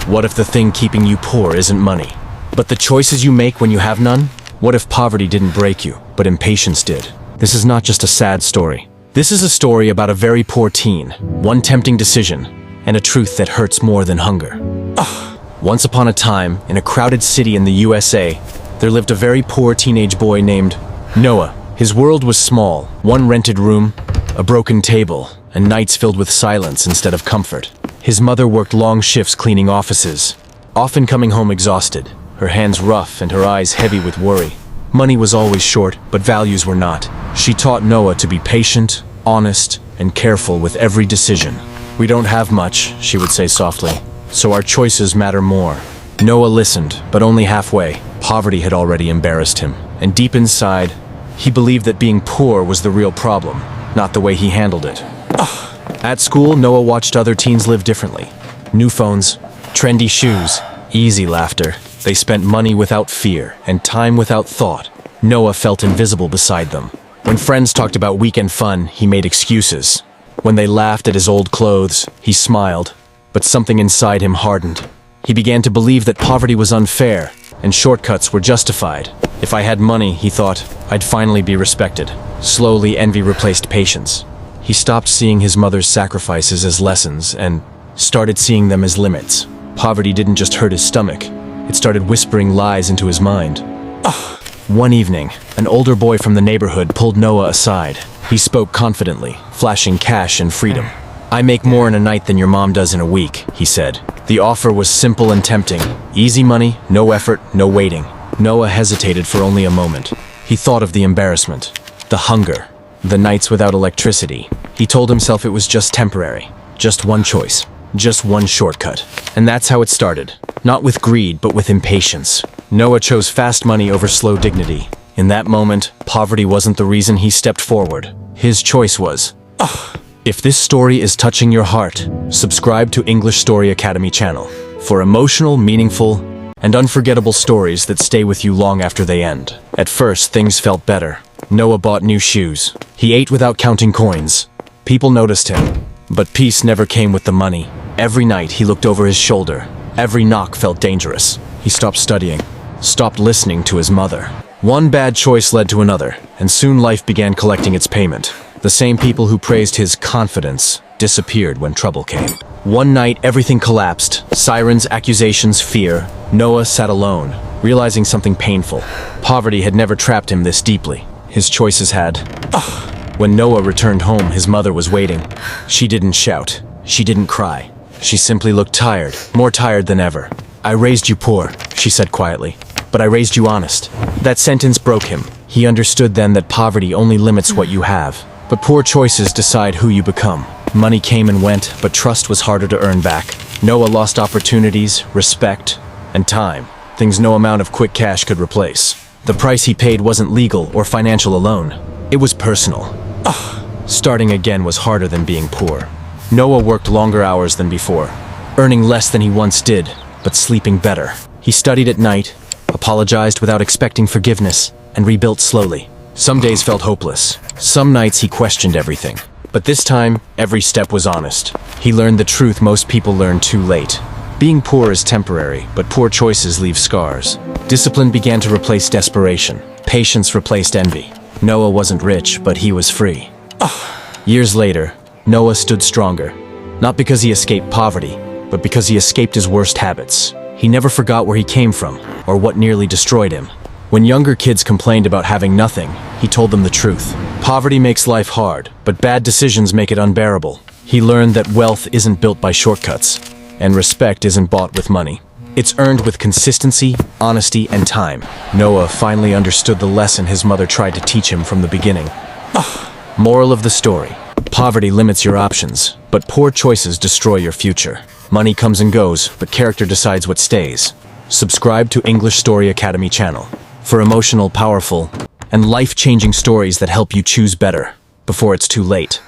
What if the thing keeping you poor isn't money, but the choices you make when you have none? What if poverty didn't break you, but impatience did? This is not just a sad story. This is a story about a very poor teen, one tempting decision, and a truth that hurts more than hunger. Once upon a time, in a crowded city in the USA, there lived a very poor teenage boy named Noah. His world was small, one rented room, a broken table, and nights filled with silence instead of comfort. His mother worked long shifts cleaning offices, often coming home exhausted, her hands rough and her eyes heavy with worry. Money was always short, but values were not. She taught Noah to be patient, honest, and careful with every decision. "We don't have much," she would say softly, "so our choices matter more." Noah listened, but only halfway. Poverty had already embarrassed him, and deep inside, he believed that being poor was the real problem, not the way he handled it. At school, Noah watched other teens live differently. New phones, trendy shoes, easy laughter. They spent money without fear and time without thought. Noah felt invisible beside them. When friends talked about weekend fun, he made excuses. When they laughed at his old clothes, he smiled, but something inside him hardened. He began to believe that poverty was unfair and shortcuts were justified. If I had money, he thought, I'd finally be respected. Slowly, envy replaced patience. He stopped seeing his mother's sacrifices as lessons and started seeing them as limits. Poverty didn't just hurt his stomach, it started whispering lies into his mind. One evening, an older boy from the neighborhood pulled Noah aside. He spoke confidently, flashing cash and freedom. "I make more in a night than your mom does in a week," he said. The offer was simple and tempting. Easy money, no effort, no waiting. Noah hesitated for only a moment. He thought of the embarrassment, the hunger, the nights without electricity. He told himself it was just temporary, just one choice, just one shortcut. And that's how it started. Not with greed, but with impatience. Noah chose fast money over slow dignity. In that moment, poverty wasn't the reason he stepped forward. His choice was. If this story is touching your heart, subscribe to English Story Academy channel for emotional, meaningful, and unforgettable stories that stay with you long after they end. At first, things felt better. Noah bought new shoes. He ate without counting coins. People noticed him, but peace never came with the money. Every night he looked over his shoulder. Every knock felt dangerous. He stopped studying, stopped listening to his mother. One bad choice led to another, and soon life began collecting its payment. The same people who praised his confidence disappeared when trouble came. One night, everything collapsed. Sirens, accusations, fear. Noah sat alone, realizing something painful. Poverty had never trapped him this deeply. His choices had. When Noah returned home, his mother was waiting. She didn't shout. She didn't cry. She simply looked tired, more tired than ever. "I raised you poor," she said quietly, "but I raised you honest." That sentence broke him. He understood then that poverty only limits what you have, but poor choices decide who you become. Money came and went, but trust was harder to earn back. Noah lost opportunities, respect, and time, things no amount of quick cash could replace. The price he paid wasn't legal or financial alone. It was personal. Starting again was harder than being poor. Noah worked longer hours than before, earning less than he once did, but sleeping better. He studied at night, apologized without expecting forgiveness, and rebuilt slowly. Some days felt hopeless. Some nights he questioned everything. But this time, every step was honest. He learned the truth most people learn too late. Being poor is temporary, but poor choices leave scars. Discipline began to replace desperation. Patience replaced envy. Noah wasn't rich, but he was free. Years later, Noah stood stronger, not because he escaped poverty, but because he escaped his worst habits. He never forgot where he came from, or what nearly destroyed him. When younger kids complained about having nothing, he told them the truth. Poverty makes life hard, but bad decisions make it unbearable. He learned that wealth isn't built by shortcuts, and respect isn't bought with money. It's earned with consistency, honesty, and time. Noah finally understood the lesson his mother tried to teach him from the beginning. Moral of the story. Poverty limits your options, but poor choices destroy your future. Money comes and goes, but character decides what stays. Subscribe to English Story Academy channel for emotional, powerful, and life-changing stories that help you choose better before it's too late.